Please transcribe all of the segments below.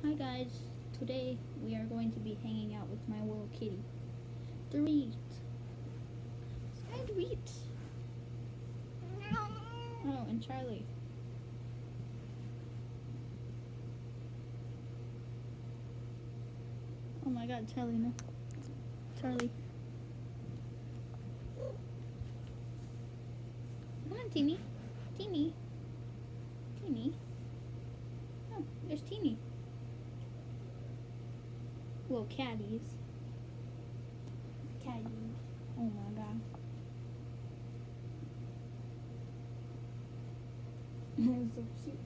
Hi guys, today we are going to be hanging out with my little kitty, Dorit. Hi Dorit. Oh, and Charlie. Oh my god, Charlie, no. Charlie. Come on, Teeny. Teeny. Teeny. Oh, there's Teeny. Little catties. Catties. Oh my god. They're so cute.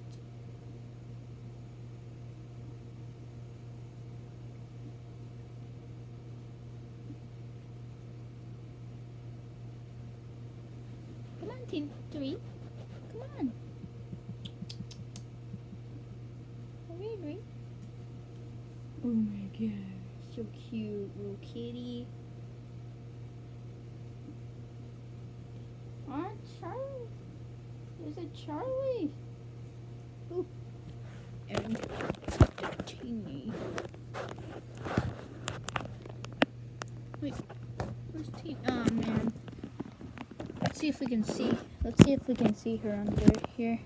Come on, Dorit. Come on. Dorit. Oh my god. So cute, little kitty. Charlie. There's a Charlie. Ooh. And Teeny. Wait, where's Teeny? Oh man. Let's see if we can see. Let's see if we can see her under here.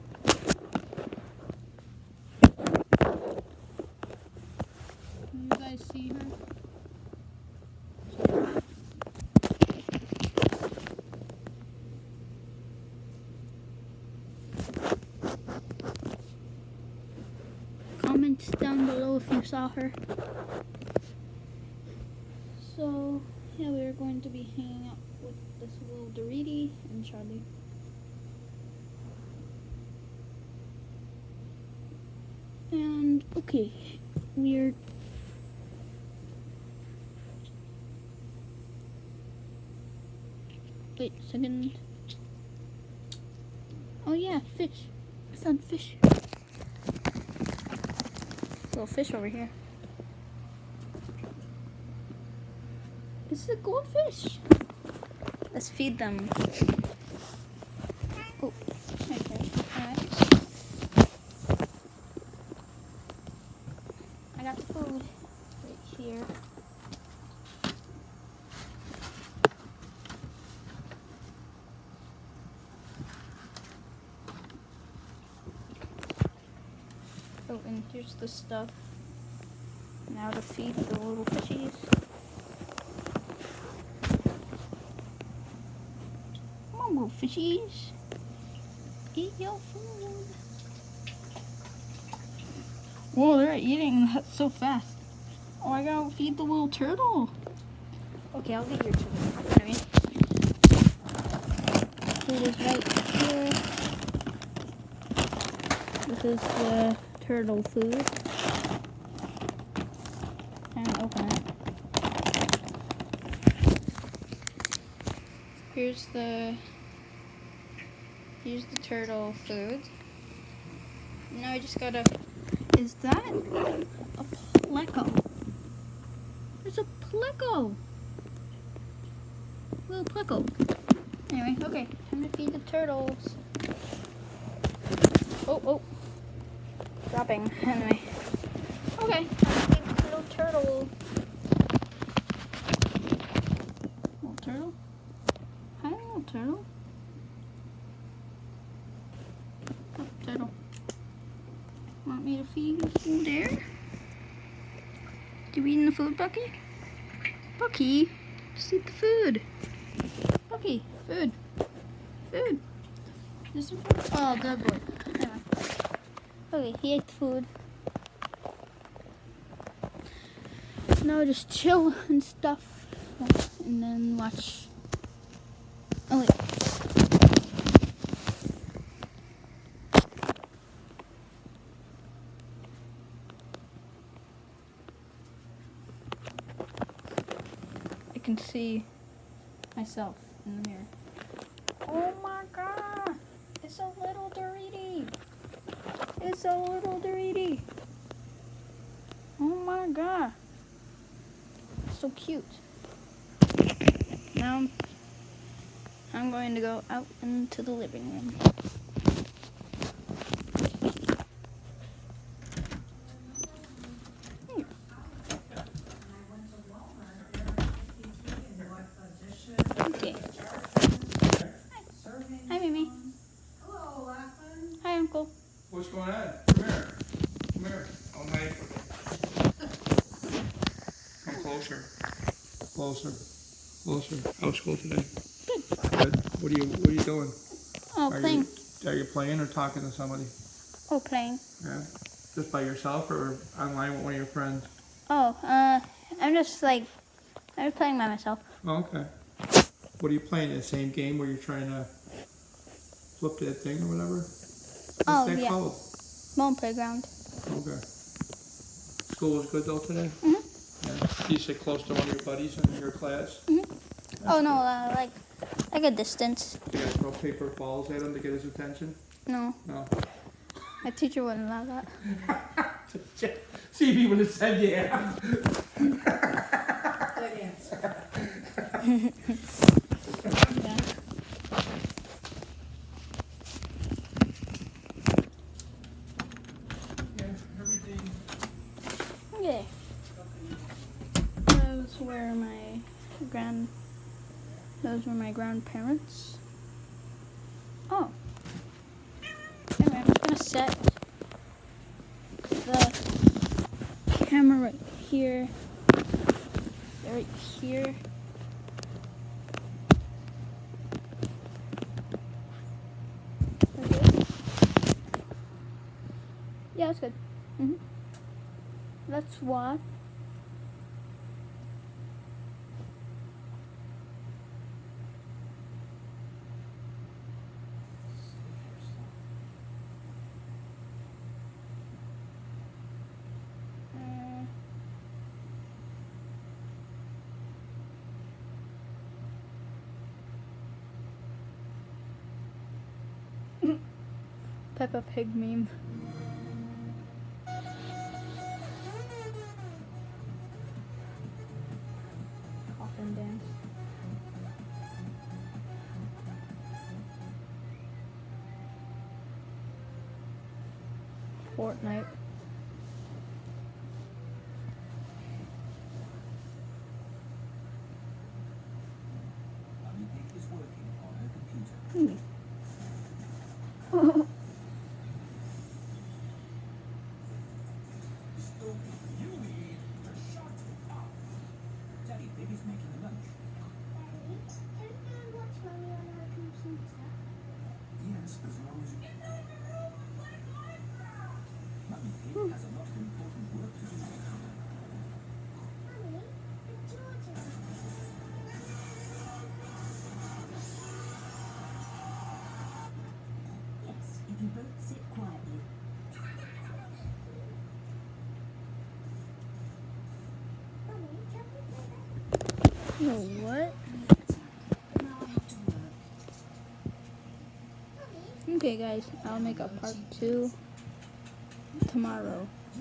Can you guys see her? Comment down below if you saw her. So, yeah, we're going to be hanging out with this little Doriti and Charlie. And, okay, we're... Wait a second. Oh yeah, fish. I found fish. Little fish over here. This is a goldfish. Let's feed them. Oh, okay. Alright. I got the food right here. Oh, and here's the stuff. Now to feed the little fishies. Come on, little fishies. Eat your food. Whoa, they're eating that so fast. Oh, I gotta feed the little turtle. Okay, I'll get your turtle. Alright. Food is right here. This is the turtle food. And open it. Here's the turtle food. Now I just gotta. Is that a pleco? There's a pleco. Little pleco. Anyway, okay, time to feed the turtles. Oh. Dropping. Anyway. Okay, time to feed the little turtle. Little turtle? Hi, little turtle. Oh, turtle. Want me to feed you food there? You eating the food, Bucky? Bucky, just eat the food. Bucky, food. Food. This is food. Oh, good boy. Anyway. Okay, he ate the food. Now just chill and stuff, and then watch. Oh wait. I can see myself in the mirror. Oh my god! It's a little Doriti! It's a little Doriti! Oh my god! So cute. Now I'm going to go out into the living room. Closer. Closer. Closer. How was school today? Good. What are you doing? Oh, playing. Are you playing or talking to somebody? Oh, playing. Yeah. Just by yourself or online with one of your friends? Oh, I'm just playing by myself. Oh, okay. What are you playing? The same game where you're trying to flip that thing or whatever? What's that Yeah. called? Bone playground. Okay. School was good though today? Mhm. Yeah. You sit close to one of your buddies in your class? Mhm. Oh no, good. like a distance. You gotta throw paper balls at him to get his attention? No, No. my teacher wouldn't allow that. See if he would have said yeah. Good answer. Yeah. Yeah, everything. Okay. Those were my grandparents. Oh. Anyway, I'm just gonna set the camera right here. Right here. Okay. Yeah, that's good. Let's watch. Peppa Pig meme. Coffin dance. Fortnite. is working on her computer. So you need to shut up. Daddy Pig is making lunch. Daddy, can I watch Mummy on her computer? Yes, as long as you can. Mummy Pig has a lot of important work to do. Mummy, but George is... Yes, if you both sit quietly. Mummy, can we play that? No, what? Now I have to work. Mummy? Okay, guys, I'll make a part 2 tomorrow.